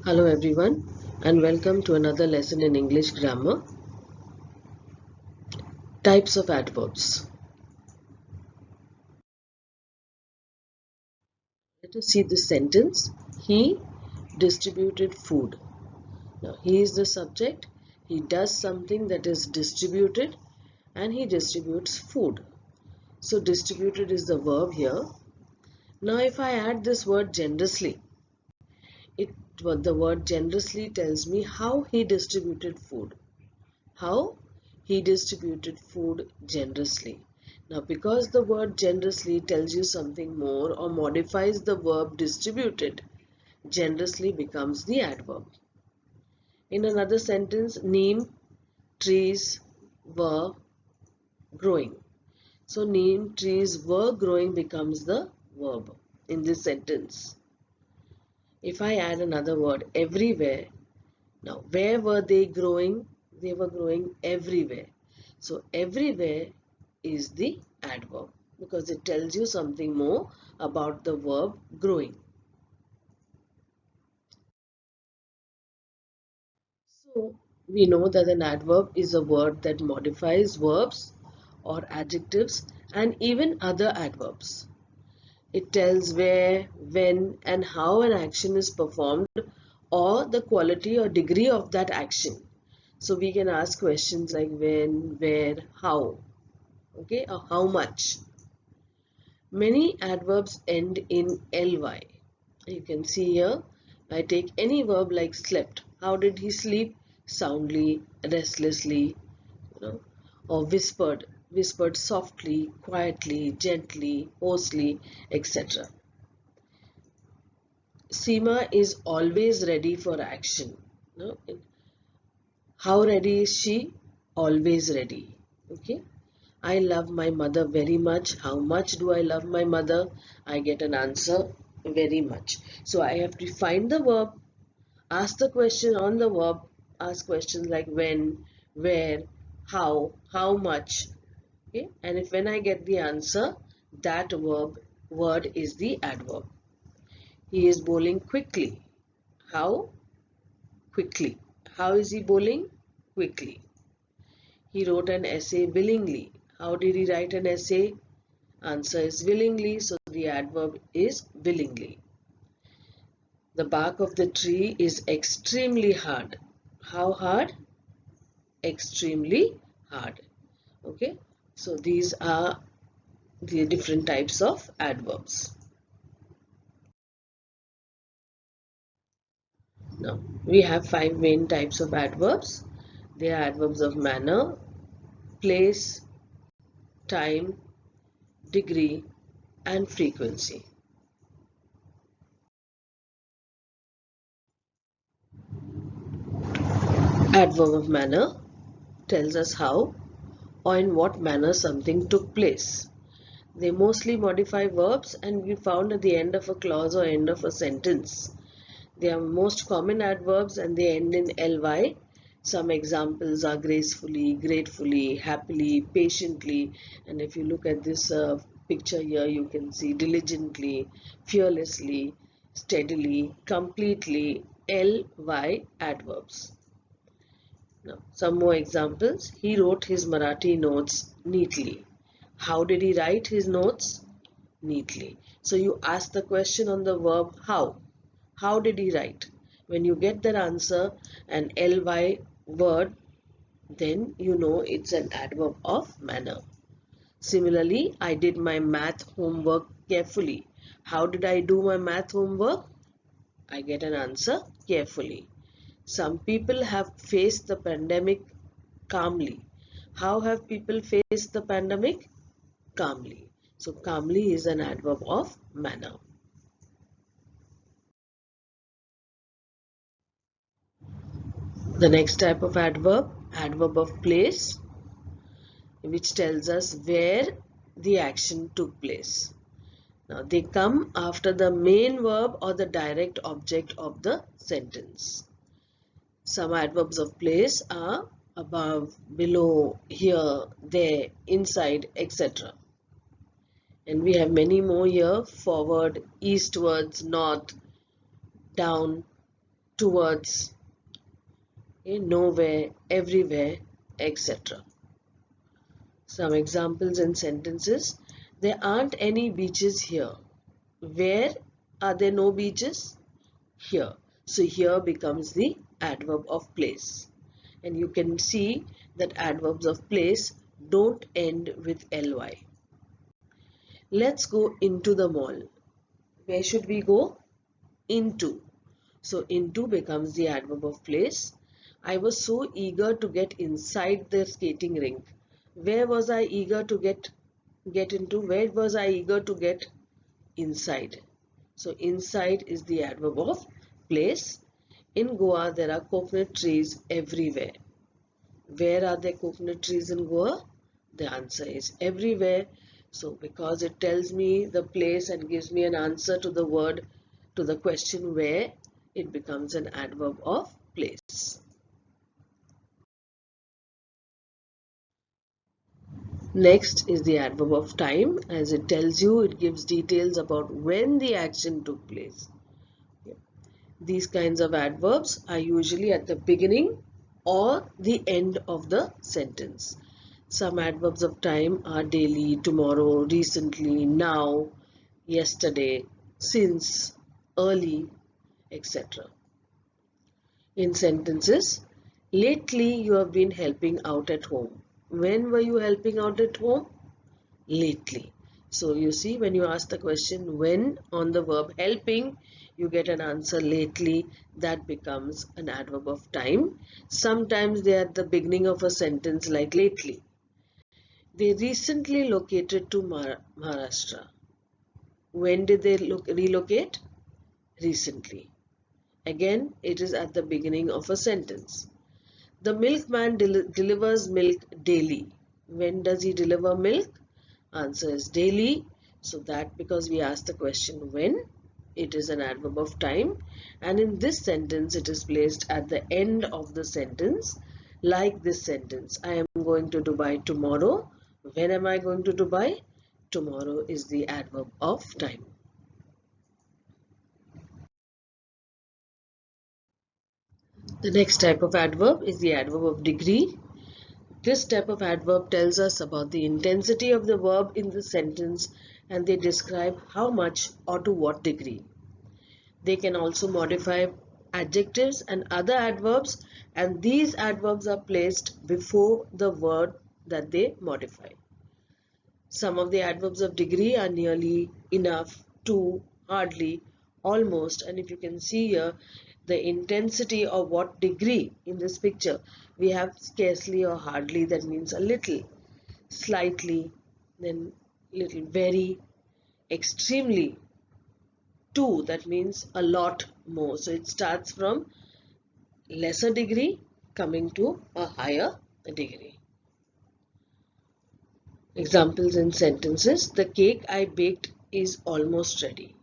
Hello everyone and welcome to another lesson in English grammar. Types of adverbs. Let us see this sentence. He distributed food. Now he is the subject. He does something that is distributed and he distributes food. So distributed is the verb here. Now if I add this word generously, the word generously tells me how he distributed food. How he distributed food generously. Now, because the word generously tells you something more or modifies the verb distributed, generously becomes the adverb. In another sentence, neem trees were growing. So, neem trees were growing becomes the verb in this sentence. If I add another word, everywhere. Now, where were they growing? They were growing everywhere. So, everywhere is the adverb because it tells you something more about the verb growing. So, we know that an adverb is a word that modifies verbs or adjectives and even other adverbs. It tells where, when, and how an action is performed or the quality or degree of that action. So we can ask questions like when, where, how, okay, or how much. Many adverbs end in ly. You can see here, I take any verb like slept. How did he sleep? Soundly, restlessly, or whispered. Whispered softly, quietly, gently, hoarsely, etc. Seema is always ready for action. How ready is she? Always ready. Okay. I love my mother very much. How much do I love my mother? I get an answer, very much. So I have to find the verb, ask the question on the verb, ask questions like when, where, how much. Okay. And if when I get the answer, that word is the adverb. He is bowling quickly. How? Quickly. How is he bowling? Quickly. He wrote an essay willingly. How did he write an essay? Answer is willingly, so the adverb is willingly. The bark of the tree is extremely hard. How hard? Extremely hard. Okay, so these are the different types of adverbs. Now, we have five main types of adverbs. They are adverbs of manner, place, time, degree, and frequency. Adverb of manner tells us how or in what manner something took place. They mostly modify verbs and be found at the end of a clause or end of a sentence. They are most common adverbs and they end in ly. Some examples are gracefully, gratefully, happily, patiently, and if you look at this picture here, you can see diligently, fearlessly, steadily, completely, ly adverbs. Now, some more examples. He wrote his Marathi notes neatly. How did he write his notes? Neatly. So you ask the question on the verb how. How did he write? When you get that answer, an ly word, then you know it's an adverb of manner. Similarly, I did my math homework carefully. How did I do my math homework? I get an answer carefully. Some people have faced the pandemic calmly. How have people faced the pandemic? Calmly. So calmly is an adverb of manner. The next type of adverb, adverb of place, which tells us where the action took place. Now they come after the main verb or the direct object of the sentence. Some adverbs of place are above, below, here, there, inside, etc. And we have many more here: forward, eastwards, north, down, towards, nowhere, everywhere, etc. Some examples in sentences. There aren't any beaches here. Where are there no beaches? Here. So here becomes the adverb of place. And you can see that adverbs of place don't end with ly. Let's go into the mall. Where should we go? Into. So into becomes the adverb of place. I was so eager to get inside the skating rink. Where was I eager to get into? Where was I eager to get inside? So inside is the adverb of place. In Goa there are coconut trees everywhere. Where are there coconut trees in Goa? The answer is everywhere. So because it tells me the place and gives me an answer to the word, to the question where, it becomes an adverb of place. Next is the adverb of time. As it tells you, it gives details about when the action took place. These kinds of adverbs are usually at the beginning or the end of the sentence. Some adverbs of time are daily, tomorrow, recently, now, yesterday, since, early, etc. In sentences, lately you have been helping out at home. When were you helping out at home? Lately. So you see, when you ask the question when on the verb helping, you get an answer lately. That becomes an adverb of time. Sometimes they are at the beginning of a sentence like lately. They recently located to Maharashtra. When did they relocate? Recently. Again, it is at the beginning of a sentence. The milkman delivers milk daily. When does he deliver milk? Answer is daily. So that, because we asked the question when, it is an adverb of time. And in this sentence, it is placed at the end of the sentence. Like this sentence, I am going to Dubai tomorrow. When am I going to Dubai? Tomorrow is the adverb of time. The next type of adverb is the adverb of degree. This type of adverb tells us about the intensity of the verb in the sentence, and they describe how much or to what degree. They can also modify adjectives and other adverbs, and these adverbs are placed before the word that they modify. Some of the adverbs of degree are nearly, enough, to, hardly, almost, and if you can see here, the intensity of what degree in this picture, we have scarcely or hardly, that means a little, slightly, then little, very, extremely, to, that means a lot more. So it starts from lesser degree coming to a higher degree. Examples in sentences. The cake I baked is almost ready.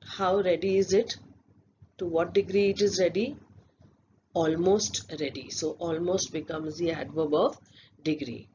How ready is it? To what degree it is ready? Almost ready. So almost becomes the adverb of degree.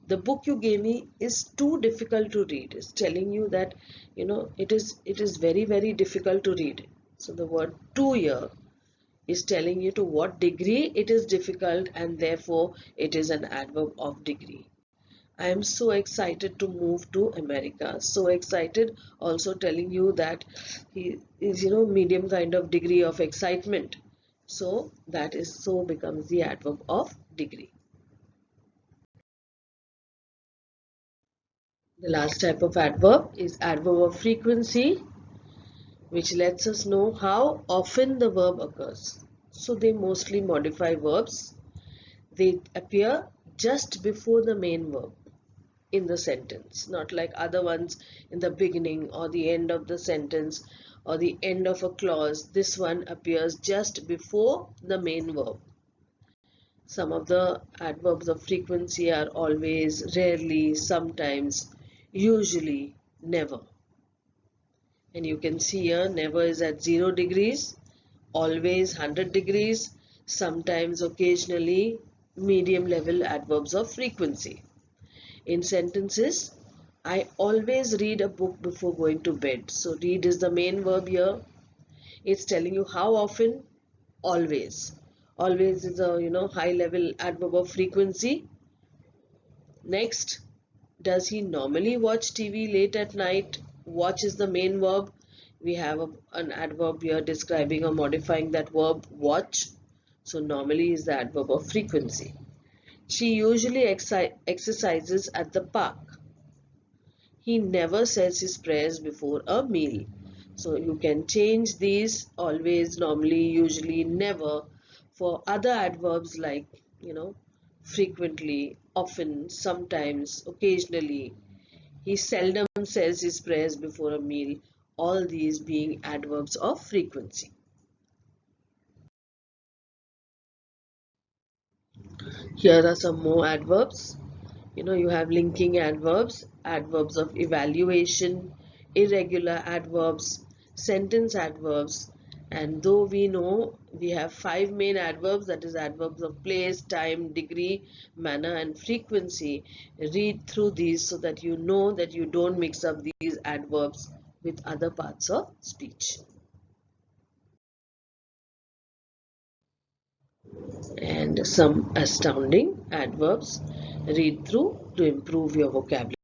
The book you gave me is too difficult to read. It's telling you that it is very difficult to read. So the word too here is telling you to what degree it is difficult, and therefore it is an adverb of degree. I am so excited to move to America. So excited, also telling you that he is, medium kind of degree of excitement. So that is so becomes the adverb of degree. The last type of adverb is adverb of frequency, which lets us know how often the verb occurs. So they mostly modify verbs. They appear just before the main verb in the sentence, not like other ones in the beginning or the end of the sentence or the end of a clause. This one appears just before the main verb. Some of the adverbs of frequency are always, rarely, sometimes, usually, never. And you can see here, never is at 0 degrees, always 100 degrees, sometimes, occasionally, medium level adverbs of frequency. In sentences, I always read a book before going to bed. So read is the main verb here. It's telling you how often, always. Always is a high level adverb of frequency. Next, does he normally watch TV late at night? Watch is the main verb. We have an adverb here describing or modifying that verb watch. So normally is the adverb of frequency. She usually exercises at the park. He never says his prayers before a meal. So you can change these always, normally, usually, never for other adverbs like, frequently, often, sometimes, occasionally. He seldom says his prayers before a meal, all these being adverbs of frequency. Here are some more adverbs. You have linking adverbs, adverbs of evaluation, irregular adverbs, sentence adverbs, and though we know we have 5 main adverbs, that is adverbs of place, time, degree, manner, and frequency, read through these so that you know that you don't mix up these adverbs with other parts of speech. And some astounding adverbs, read through to improve your vocabulary.